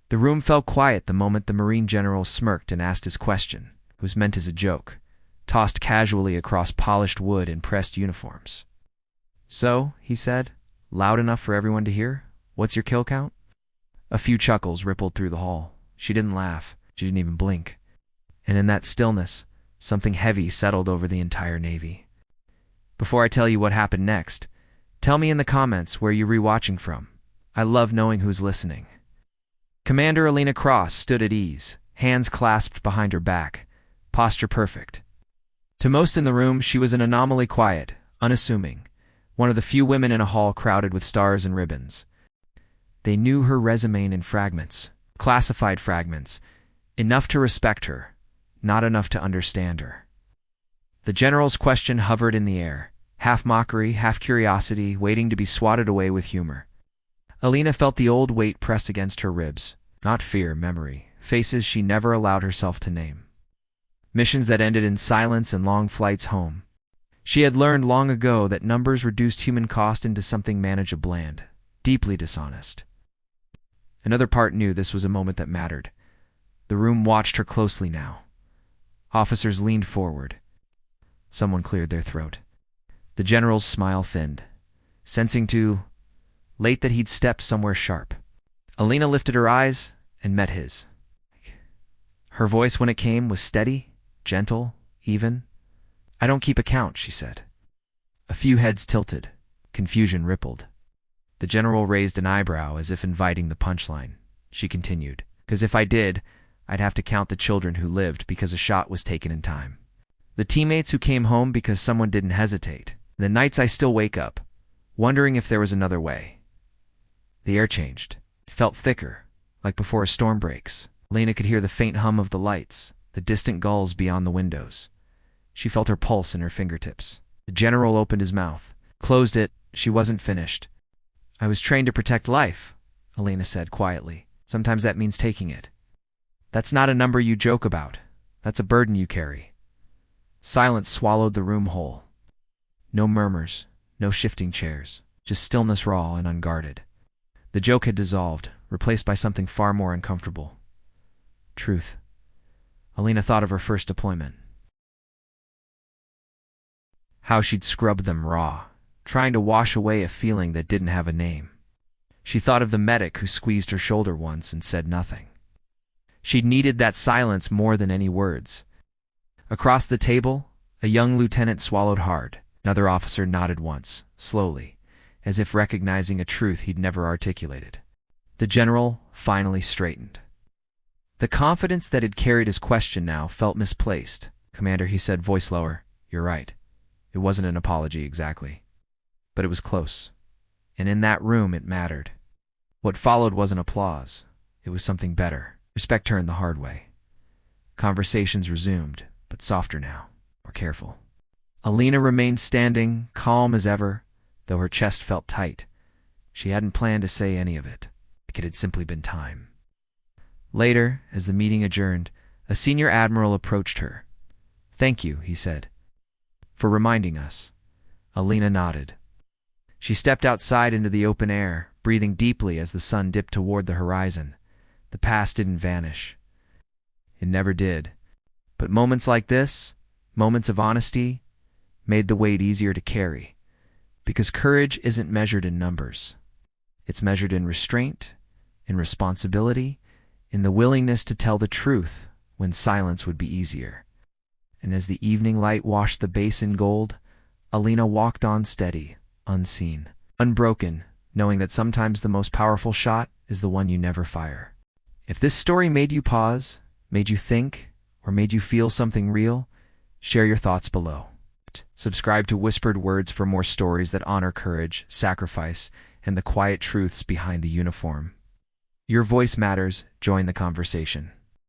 The room fell quiet the moment the Marine general smirked and asked his question. It was meant as a joke, tossed casually across polished wood and pressed uniforms. "So," he said, loud enough for everyone to hear, "what's your kill count?" A few chuckles rippled through the hall. She didn't laugh. She didn't even blink. And in that stillness, something heavy settled over the entire Navy. Before I tell you what happened next, tell me in the comments where you're rewatching from. I love knowing who's listening. Commander Alina Cross stood at ease, hands clasped behind her back, posture perfect. To most in the room, she was an anomaly, quiet, unassuming, one of the few women in a hall crowded with stars and ribbons. They knew her resume in fragments, classified fragments, enough to respect her, not enough to understand her. The general's question hovered in the air, half mockery, half curiosity, waiting to be swatted away with humor. Alina felt the old weight press against her ribs, not fear, memory, faces she never allowed herself to name. Missions that ended in silence and long flights home. She had learned long ago that numbers reduced human cost into something manageable, bland, deeply dishonest. Another part knew this was a moment that mattered. The room watched her closely now. Officers leaned forward. Someone cleared their throat. The general's smile thinned, sensing too late that he'd stepped somewhere sharp. Alina lifted her eyes and met his. Her voice, when it came, was steady, gentle, even. "I don't keep account," she said. A few heads tilted. Confusion rippled. The general raised an eyebrow as if inviting the punchline. She continued, "'Cause if I did, I'd have to count the children who lived because a shot was taken in time. The teammates who came home because someone didn't hesitate. The nights I still wake up, wondering if there was another way." The air changed. It felt thicker, like before a storm breaks. Alina could hear the faint hum of the lights, the distant gulls beyond the windows. She felt her pulse in her fingertips. The general opened his mouth, closed it. She wasn't finished. "I was trained to protect life," Alina said quietly. "Sometimes that means taking it. That's not a number you joke about. That's a burden you carry." Silence swallowed the room whole. No murmurs, no shifting chairs, just stillness raw and unguarded. The joke had dissolved, replaced by something far more uncomfortable. Truth. Alina thought of her first deployment. How she'd scrubbed them raw, trying to wash away a feeling that didn't have a name. She thought of the medic who squeezed her shoulder once and said nothing. She'd needed that silence more than any words. Across the table, a young lieutenant swallowed hard. Another officer nodded once, slowly, as if recognizing a truth he'd never articulated. The general finally straightened. The confidence that had carried his question now felt misplaced. "Commander," he said, voice lower, "you're right. It wasn't an apology exactly. But it was close. And in that room it mattered. What followed wasn't applause. It was something better. Respect turned the hard way. Conversations resumed, but softer now, more careful. Alina remained standing, calm as ever, though her chest felt tight. She hadn't planned to say any of it. It had simply been time. Later, as the meeting adjourned, a senior admiral approached her. "Thank you," he said, "for reminding us." Alina nodded. She stepped outside into the open air, breathing deeply as the sun dipped toward the horizon. The past didn't vanish. It never did. But moments like this, moments of honesty, made the weight easier to carry. Because courage isn't measured in numbers. It's measured in restraint, in responsibility, in the willingness to tell the truth when silence would be easier. And as the evening light washed the base in gold, Alina walked on steady, unseen, unbroken, knowing that sometimes the most powerful shot is the one you never fire. If this story made you pause, made you think, or made you feel something real, share your thoughts below. Subscribe to Whispered Words for more stories that honor courage, sacrifice, and the quiet truths behind the uniform. Your voice matters. Join the conversation.